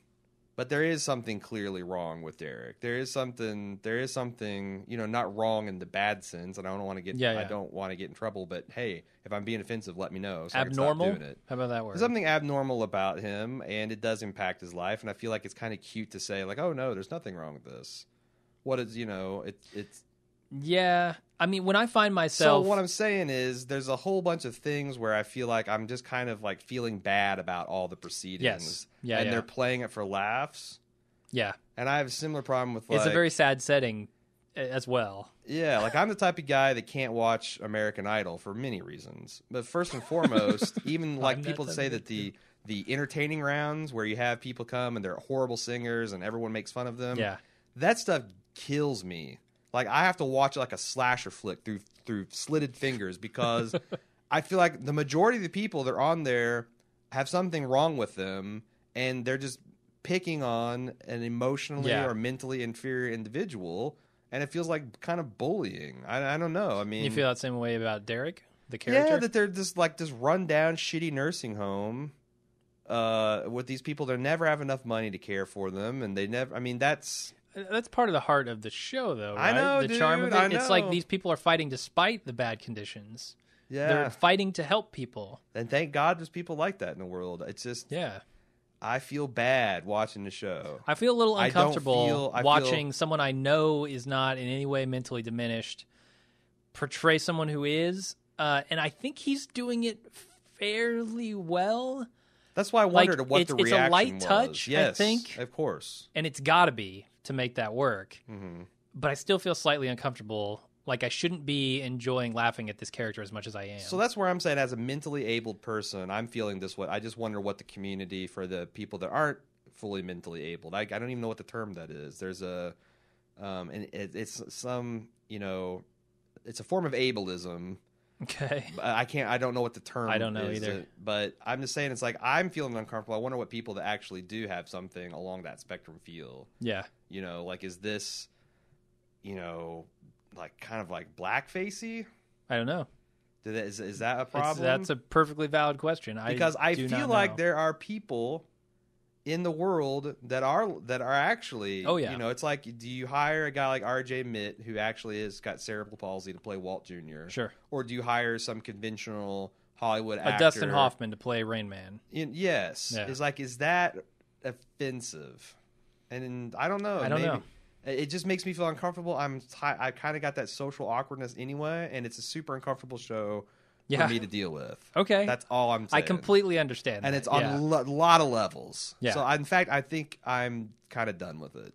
but there is something clearly wrong with Derek. There is something, not wrong in the bad sense, and I don't want to get, I don't want to get in trouble. But hey, if I'm being offensive, let me know. So abnormal? I can stop doing it. How about that word? There's something abnormal about him, and it does impact his life. And I feel like it's kind of cute to say, like, oh no, there's nothing wrong with this. What is, it's. Yeah, I mean, when I find myself... So what I'm saying is there's a whole bunch of things where I feel like I'm just kind of like feeling bad about all the proceedings. Yes. Yeah, and they're playing it for laughs. Yeah. And I have a similar problem with It's a very sad setting as well. Yeah, like I'm the type of guy that can't watch American Idol for many reasons. But first and foremost, even like people say that the the entertaining rounds where you have people come and they're horrible singers and everyone makes fun of them. Yeah. That stuff kills me. Like, I have to watch it like a slasher flick through slitted fingers because I feel like the majority of the people that are on there have something wrong with them, and they're just picking on an emotionally or mentally inferior individual, and it feels like kind of bullying. I don't know. I mean, you feel that same way about Derek, the character? Yeah, that they're just like this run-down, shitty nursing home with these people that never have enough money to care for them, and they never. I mean, that's part of the heart of the show, though, right? I know, the charm of it. I know. It's like these people are fighting despite the bad conditions. Yeah. They're fighting to help people. And thank God there's people like that in the world. It's just, I feel bad watching the show. I feel a little uncomfortable watching someone I know is not in any way mentally diminished portray someone who is. And I think he's doing it fairly well. That's why I wondered what the reaction was. It's a light touch, yes, I think. Of course. And it's got to be to make that work. Mm-hmm. But I still feel slightly uncomfortable. Like, I shouldn't be enjoying laughing at this character as much as I am. So that's where I'm saying, as a mentally abled person, I'm feeling this way. I just wonder what the community for the people that aren't fully mentally abled. I don't even know what the term that is. There's a, and it's some, it's a form of ableism. Okay. I don't know what the term is. I don't know either. But I'm just saying, it's like, I'm feeling uncomfortable. I wonder what people that actually do have something along that spectrum feel. Yeah. Like, is this, like kind of like blackfacey? I don't know. Is that a problem? That's a perfectly valid question. Because I feel like there are people in the world that are actually. Oh yeah. It's like, do you hire a guy like R.J. Mitt who actually has got cerebral palsy to play Walt Jr.? Sure. Or do you hire some conventional Hollywood actor, Dustin Hoffman, to play Rain Man? Yes. Yeah. Is that offensive? And I don't know. I don't know. It just makes me feel uncomfortable. I kind of got that social awkwardness anyway, and it's a super uncomfortable show for me to deal with. Okay. That's all I'm saying. I completely understand and that. it's on a lot of levels. Yeah. So, in fact, I think I'm kind of done with it.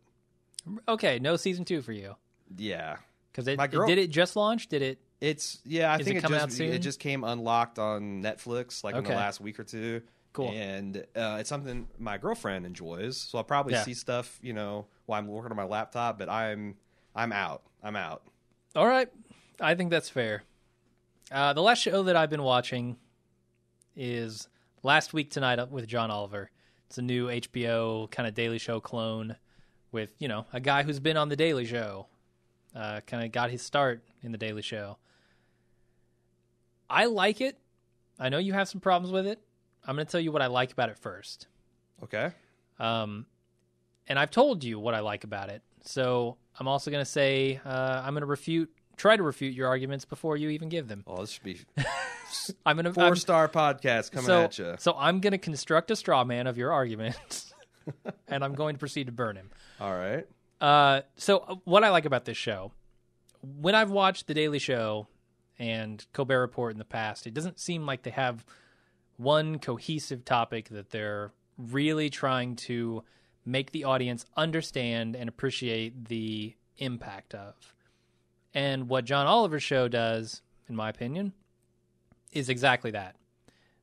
Okay, no season 2 for you. Yeah. Because did it just launch? Did it? I think it just came unlocked on Netflix in the last week or two. Cool. And it's something my girlfriend enjoys, so I'll probably see stuff, while I'm working on my laptop. But I'm out. I'm out. All right, I think that's fair. The last show that I've been watching is Last Week Tonight with John Oliver. It's a new HBO kind of Daily Show clone with a guy who's been on the Daily Show, kind of got his start in the Daily Show. I like it. I know you have some problems with it. I'm going to tell you what I like about it first. Okay. And I've told you what I like about it. So I'm also going to say I'm going to try to refute your arguments before you even give them. Oh, this should be I'm gonna 4-star podcast coming at you. So I'm going to construct a straw man of your arguments, and I'm going to proceed to burn him. All right. So what I like about this show, when I've watched The Daily Show and Colbert Report in the past, it doesn't seem like they have one cohesive topic that they're really trying to make the audience understand and appreciate the impact of. And what John Oliver's show does, in my opinion, is exactly that.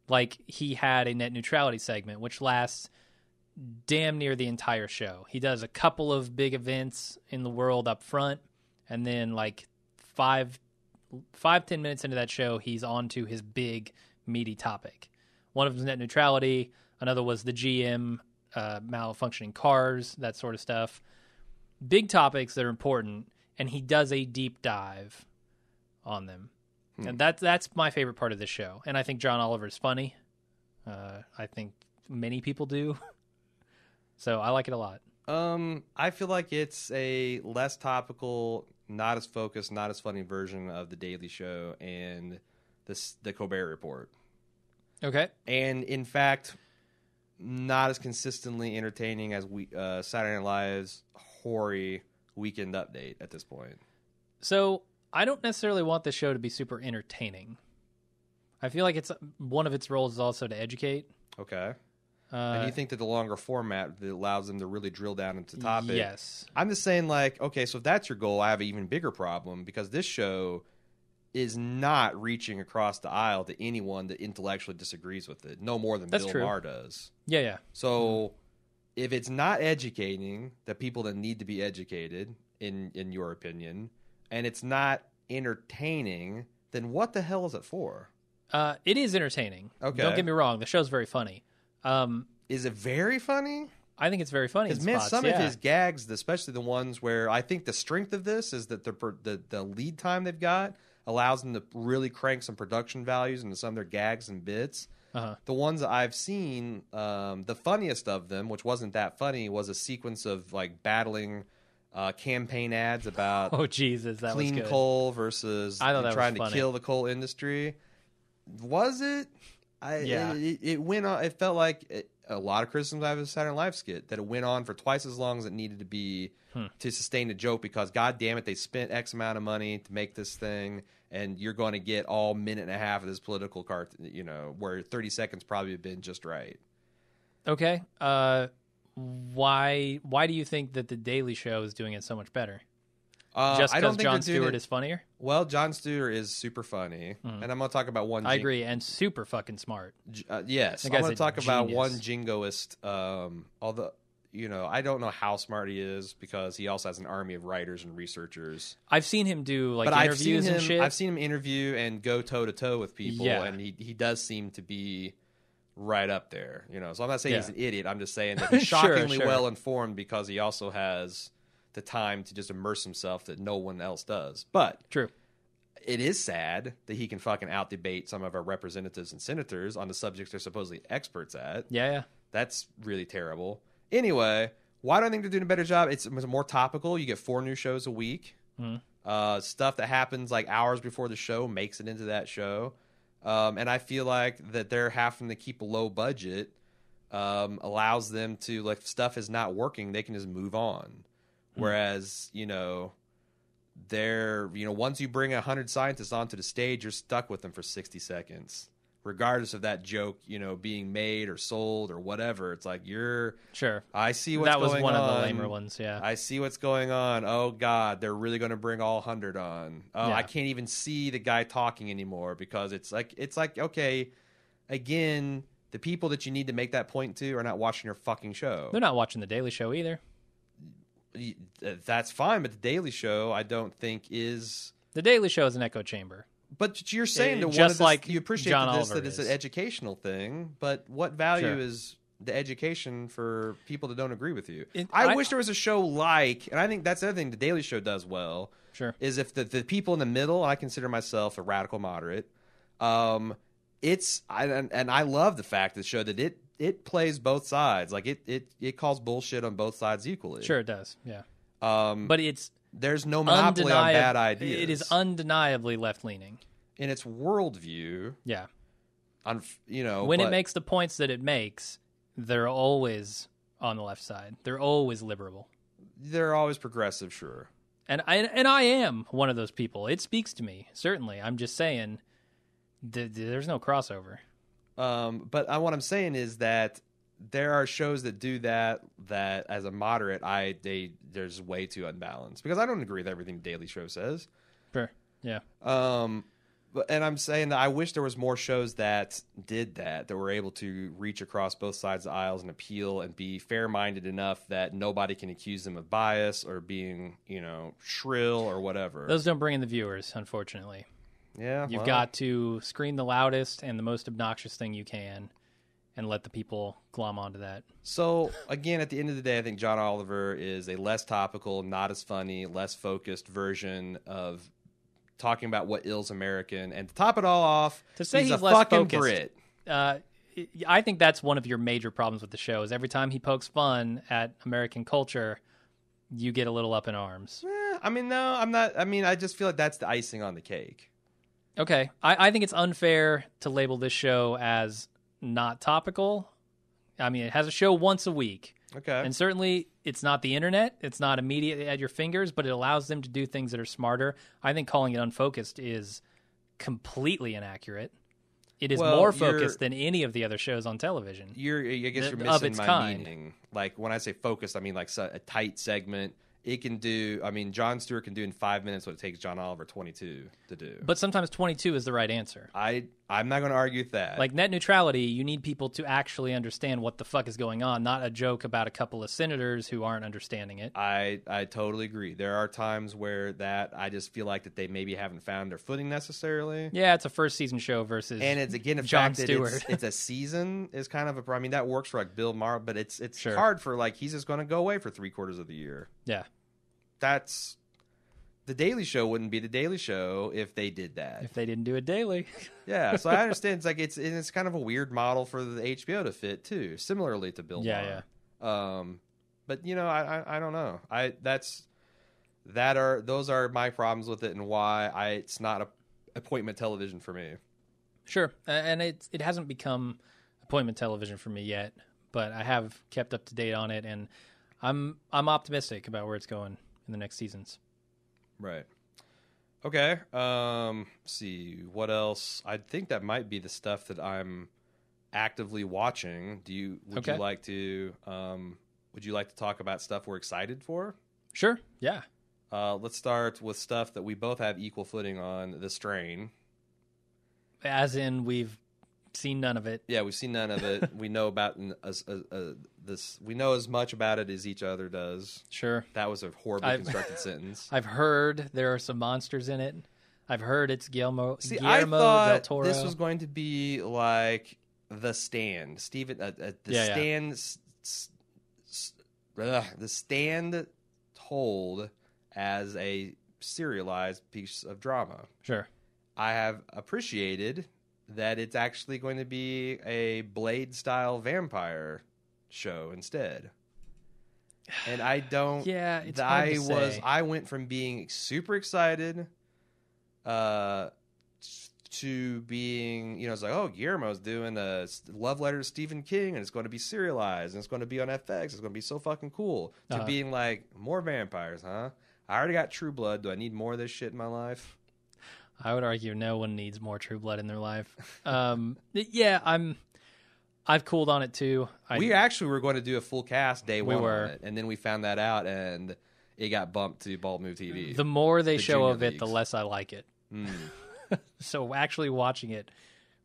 Like, he had a net neutrality segment, which lasts damn near the entire show. He does a couple of big events in the world up front, and then like 5-10 minutes into that show, he's on to his big, meaty topic. One of them is net neutrality. Another was the GM malfunctioning cars, that sort of stuff. Big topics that are important, and he does a deep dive on them. And that's my favorite part of this show. And I think John Oliver's funny. I think many people do. So I like it a lot. I feel like it's a less topical, not as focused, not as funny version of The Daily Show and the Colbert Report. Okay. And in fact, not as consistently entertaining as Saturday Night Live's hoary Weekend Update at this point. So I don't necessarily want this show to be super entertaining. I feel like one of its roles is also to educate. Okay. And you think that the longer format that allows them to really drill down into the topic? Yes. I'm just saying, okay, so if that's your goal, I have an even bigger problem because this show is not reaching across the aisle to anyone that intellectually disagrees with it, no more than That's Bill true. Maher does. Yeah. So if it's not educating the people that need to be educated, in your opinion, and it's not entertaining, then what the hell is it for? It is entertaining. Okay. Don't get me wrong. The show's very funny. Is it very funny? I think it's very funny. Because, man, some of his gags, especially the ones where I think the strength of this is that the lead time they've got allows them to really crank some production values into some of their gags and bits. The ones that I've seen, the funniest of them, which wasn't that funny, was a sequence of like battling campaign ads about Jesus, that clean was good. coal versus trying to kill the coal industry. Was it? It went on. It felt like a lot of criticisms I have of the Saturday Night Live skit, that it went on for twice as long as it needed to be to sustain the joke, because God damn it, they spent X amount of money to make this thing, and you're going to get all minute and a half of this political where 30 seconds probably have been just right. Okay. Why do you think that The Daily Show is doing it so much better? Just because Jon Stewart is funnier? Well, Jon Stewart is super funny, and I'm going to talk about one. I agree, and super fucking smart. Yes, I'm going to talk about one jingoist. Although I don't know how smart he is, because he also has an army of writers and researchers. I've seen him do interviews and shit. I've seen him interview and go toe to toe with people, and he does seem to be right up there. So I'm not saying he's an idiot. I'm just saying that he's shockingly well informed, because he also has the time to just immerse himself that no one else does. But true, it is sad that he can fucking out debate some of our representatives and senators on the subjects they're supposedly experts at. Yeah. That's really terrible. Anyway, why do I think they're doing a better job? It's more topical. You get 4 new shows a week. Stuff that happens like hours before the show makes it into that show. And I feel like that they're having to keep a low budget allows them to, like, if stuff is not working, they can just move on. Whereas, once you bring 100 scientists onto the stage, you're stuck with them for 60 seconds, regardless of that joke, being made or sold or whatever. It's like, I see what's going on. That was one of the lamer ones, yeah. I see what's going on. Oh, God, they're really going to bring all 100 on. Oh, I can't even see the guy talking anymore, because it's like, okay, again, the people that you need to make that point to are not watching your fucking show. They're not watching The Daily Show either. That's fine, but The Daily Show, I don't think is... The Daily Show is an echo chamber. But you're saying that just like you appreciate that it's an educational thing, but what value is the education for people that don't agree with you? I wish there was a show like, and I think that's the other thing The Daily Show does well, is if the people in the middle, I consider myself a radical moderate, I love the fact that the show that it plays both sides. Like, it calls bullshit on both sides equally. Sure, it does. Yeah. But there's no monopoly on bad ideas. It is undeniably left-leaning in its worldview. Yeah. When it makes the points that it makes, they're always on the left side. They're always liberal. They're always progressive, sure. And I am one of those people. It speaks to me, certainly. I'm just saying, there's no crossover. But what I'm saying is that there are shows that do that as a moderate, there's way too unbalanced, because I don't agree with everything Daily Show says. Sure. Yeah. And I'm saying that I wish there was more shows that did that were able to reach across both sides of the aisles and appeal and be fair-minded enough that nobody can accuse them of bias or being, shrill or whatever. Those don't bring in the viewers, unfortunately. Yeah, You've got to scream the loudest and the most obnoxious thing you can and let the people glom onto that. So, again, at the end of the day, I think John Oliver is a less topical, not as funny, less focused version of talking about what ills American. And to top it all off, to say he's a less fucking focused, Brit. I think that's one of your major problems with the show, is every time he pokes fun at American culture, you get a little up in arms. No, I'm not. I just feel like that's the icing on the cake. Okay. I think it's unfair to label this show as not topical. It has a show once a week. Okay. And certainly it's not the internet. It's not immediately at your fingers, but it allows them to do things that are smarter. I think calling it unfocused is completely inaccurate. It is more focused than any of the other shows on television. I guess you're missing my meaning. Like, when I say focused, I mean like a tight segment. it can do. I mean, Jon Stewart can do in 5 minutes what it takes John Oliver 22 to do. But sometimes 22 is the right answer. I'm not going to argue with that. Like net neutrality, you need people to actually understand what the fuck is going on, not a joke about a couple of senators who aren't understanding it. I totally agree. There are times where I just feel like that they maybe haven't found their footing necessarily. Yeah, it's a first season show versus and it's again the Jon fact Stewart. that it's a season is kind of a. I mean, that works for like Bill Maher, but it's Sure. hard for like he's just going to go away for 3/4 of the year. Yeah. That's the Daily Show wouldn't be the Daily Show if they did that. If they didn't do it daily. Yeah, so I understand it's like it's kind of a weird model for the HBO to fit too, similarly to Bill Maher. Yeah. But you know, I don't know. Those are my problems with it and why it's not a appointment television for me. Sure, and it hasn't become appointment television for me yet, but I have kept up to date on it, and I'm optimistic about where it's going in the next seasons. Right. Okay. Let's see what else. I think that might be the stuff that I'm actively watching. Would you like to talk about stuff we're excited for? Sure. Yeah. Let's start with stuff that we both have equal footing on. The Strain. As in, we've seen none of it. Yeah, we've seen none of it. We know about this. We know as much about it as each other does. Sure. That was a horribly constructed sentence. I've heard there are some monsters in it. I've heard it's Guillermo I thought del Toro. This was going to be like The Stand. The Stand told as a serialized piece of drama. Sure. I have appreciated that it's actually going to be a Blade-style vampire show instead. And I don't... Yeah, it's hard to say. I went from being super excited to being, it's like, oh, Guillermo's doing a love letter to Stephen King, and it's going to be serialized, and it's going to be on FX. It's going to be so fucking cool. To being like, more vampires, huh? I already got True Blood. Do I need more of this shit in my life? I would argue no one needs more True Blood in their life. Yeah, I've cooled on it too. We actually were going to do a full cast day one were. on it, and then we found that out, and it got bumped to Bald Move TV. The more they show Junior of it, Leagues. the less I like it. So actually watching it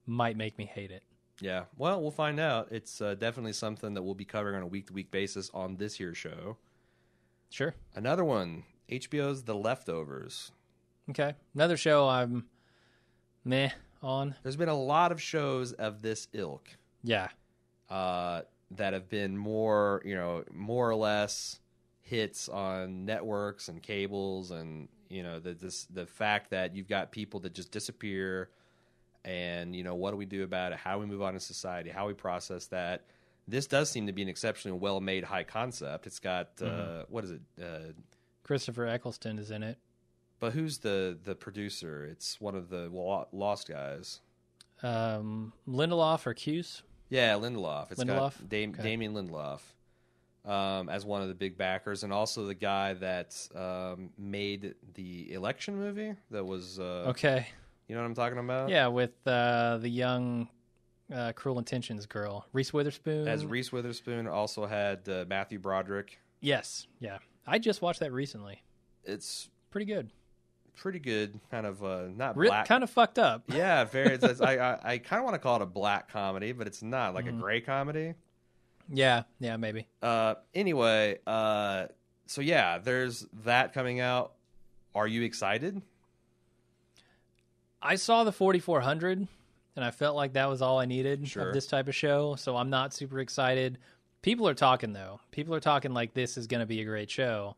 might make me hate it. Yeah, well, we'll find out. It's definitely something that we'll be covering on a week-to-week basis on this here show. Sure. Another one, HBO's The Leftovers. Okay. Another show I'm meh on. There's been a lot of shows of this ilk. Yeah. That have been more or less hits on networks and cables, and the fact that you've got people that just disappear, and what do we do about it? How do we move on in society? How we process that? This does seem to be an exceptionally well-made high concept. It's got what is it? Christopher Eccleston is in it. But who's the producer? It's one of the Lost guys. Lindelof or Cuse? Yeah, Lindelof. It's Lindelof? got Damien Lindelof as one of the big backers, and also the guy that made the election movie that was... okay. You know what I'm talking about? Yeah, with the young Cruel Intentions girl. Reese Witherspoon. As Reese Witherspoon also had Matthew Broderick. Yes, yeah. I just watched that recently. It's... pretty good. Pretty good, kind of not really, black, kind of fucked up. Yeah, very. I kind of want to call it a black comedy, but it's not like a gray comedy. Yeah, maybe. Anyway, so yeah, there's that coming out. Are you excited? I saw the 4400, and I felt like that was all I needed of this type of show. So I'm not super excited. People are talking though. People are talking like this is going to be a great show.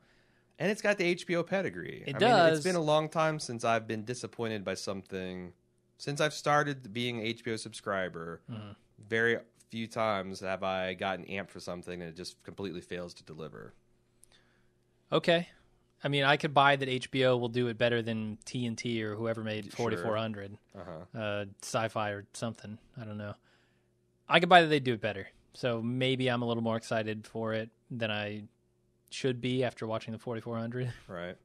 And it's got the HBO pedigree. It does. It's been a long time since I've been disappointed by something. Since I've started being an HBO subscriber, very few times have I gotten amped for something and it just completely fails to deliver. Okay. I mean, I could buy that HBO will do it better than TNT or whoever made 4400. Sci-fi or something. I don't know. I could buy that they do it better. So maybe I'm a little more excited for it than I should be after watching the 4400. Right.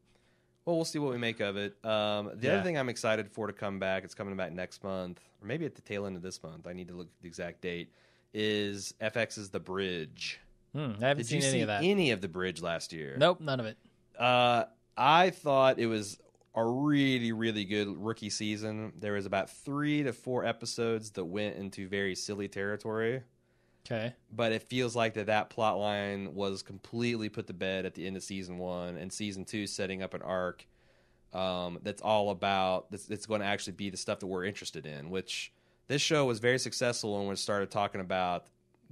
Well, we'll see what we make of it. The other thing I'm excited for to come back, it's coming back next month, or maybe at the tail end of this month, I need to look at the exact date, is FX's The Bridge. I haven't seen any of that. Any of The Bridge last year? Nope, none of it. I thought it was a really, really good rookie season. There was about 3 to 4 episodes that went into very silly territory. Okay. But it feels like that plot line was completely put to bed at the end of season 1, and season 2 setting up an arc that's all about, it's going to actually be the stuff that we're interested in, which this show was very successful when we started talking about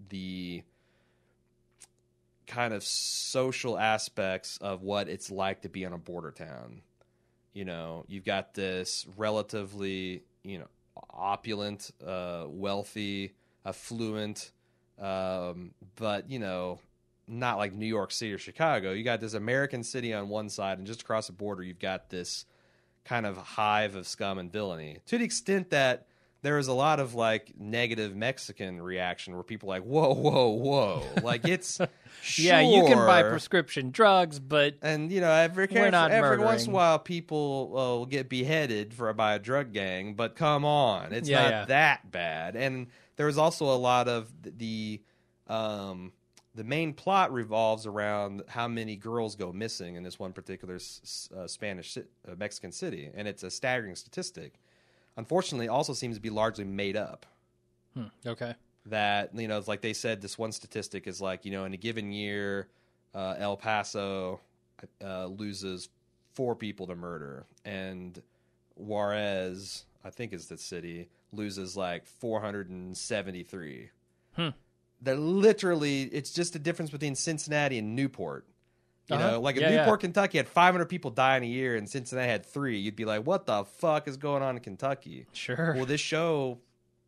the kind of social aspects of what it's like to be in a border town. You know, you've got this relatively, opulent, wealthy, affluent, but, not like New York City or Chicago. You got this American city on one side, and just across the border, you've got this kind of hive of scum and villainy. To the extent that there was a lot of like negative Mexican reaction where people are like, whoa, whoa, whoa. Like it's sure. Yeah, you can buy prescription drugs, but and every once in a while people will get beheaded by a drug gang, but come on, it's not that bad. And there was also a lot of the main plot revolves around how many girls go missing in this one particular Mexican city, and it's a staggering statistic. Unfortunately, it also seems to be largely made up. Okay. That, it's like they said, this one statistic is like, in a given year, El Paso loses 4 people to murder, and Juarez, I think is the city, loses like 473. They're literally, it's just the difference between Cincinnati and Newport. If Newport, Kentucky had 500 people die in a year and Cincinnati had 3, you'd be like, what the fuck is going on in Kentucky? Sure. Well, this show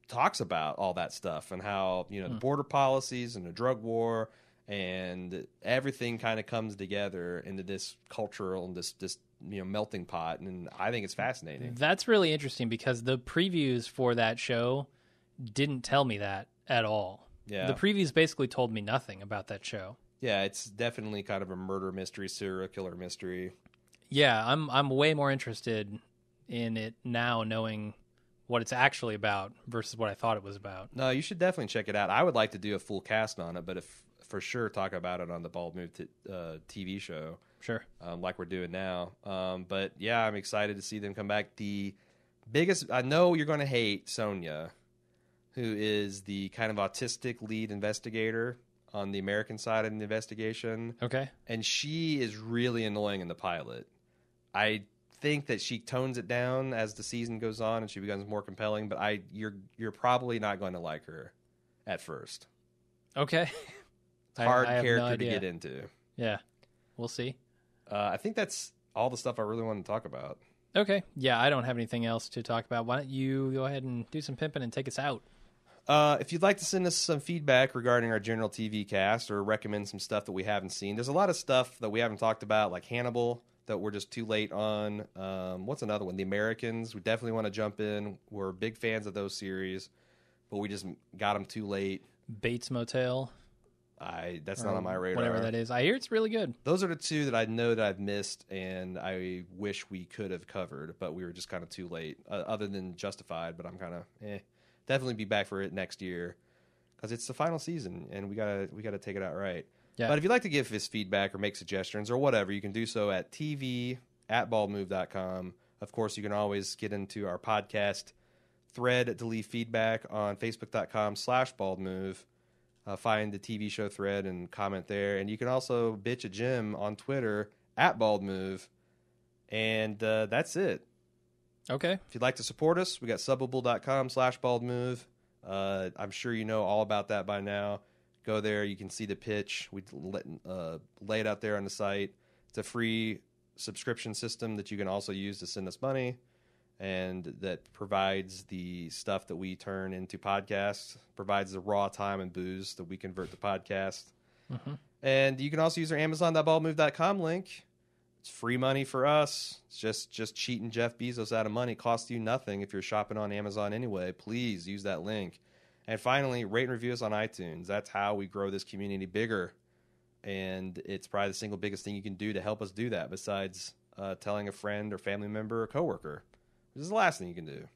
talks about all that stuff and how, the border policies and the drug war and everything kind of comes together into this cultural and this melting pot. And I think it's fascinating. That's really interesting because the previews for that show didn't tell me that at all. Yeah. The previews basically told me nothing about that show. Yeah, it's definitely kind of a murder mystery, serial killer mystery. Yeah, I'm way more interested in it now knowing what it's actually about versus what I thought it was about. No, you should definitely check it out. I would like to do a full cast on it, but for sure talk about it on the Bald Move TV show. Sure. Like we're doing now. But yeah, I'm excited to see them come back. The biggest, I know you're going to hate Sonia, who is the kind of autistic lead investigator on the American side of the investigation. Okay. And she is really annoying in the pilot. I think that she tones it down as the season goes on and she becomes more compelling, but you're probably not going to like her at first. Okay. It's a hard character to get into. Yeah. We'll see. I think that's all the stuff I really want to talk about. Okay. Yeah, I don't have anything else to talk about. Why don't you go ahead and do some pimping and take us out? If you'd like to send us some feedback regarding our general TV cast or recommend some stuff that we haven't seen, there's a lot of stuff that we haven't talked about, like Hannibal, that we're just too late on. What's another one? The Americans. We definitely want to jump in. We're big fans of those series, but we just got them too late. Bates Motel. That's not on my radar. Whatever that is. I hear it's really good. Those are the 2 that I know that I've missed, and I wish we could have covered, but we were just kind of too late, other than Justified, but I'm kind of Definitely be back for it next year because it's the final season and we gotta take it out right. Yeah. But if you'd like to give us feedback or make suggestions or whatever, you can do so at tv@baldmove.com. Of course, you can always get into our podcast thread to leave feedback on facebook.com/baldmove. Find the TV show thread and comment there. And you can also bitch at Jim on Twitter @baldmove. And that's it. Okay. If you'd like to support us, we got subbable.com/baldmove. I'm sure you know all about that by now. Go there. You can see the pitch. We lay it out there on the site. It's a free subscription system that you can also use to send us money, and that provides the stuff that we turn into podcasts, provides the raw time and booze that we convert to podcasts. Mm-hmm. And you can also use our amazon.baldmove.com link. It's free money for us. It's just cheating Jeff Bezos out of money. It costs you nothing if you're shopping on Amazon anyway. Please use that link. And finally, rate and review us on iTunes. That's how we grow this community bigger. And it's probably the single biggest thing you can do to help us do that, besides telling a friend or family member or coworker. This is the last thing you can do.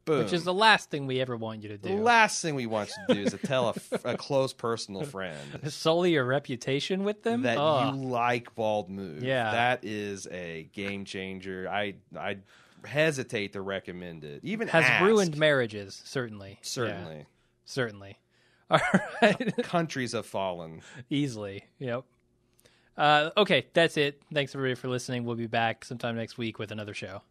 Boom. Which is the last thing we ever want you to do. The last thing we want you to do is to tell a close personal friend. Sully your reputation with them? That you like Bald Move. Yeah. That is a game changer. I hesitate to recommend it. Even has ruined marriages, certainly. Certainly. Yeah. Certainly. All right. Countries have fallen. Easily. Yep. Okay, that's it. Thanks everybody for listening. We'll be back sometime next week with another show.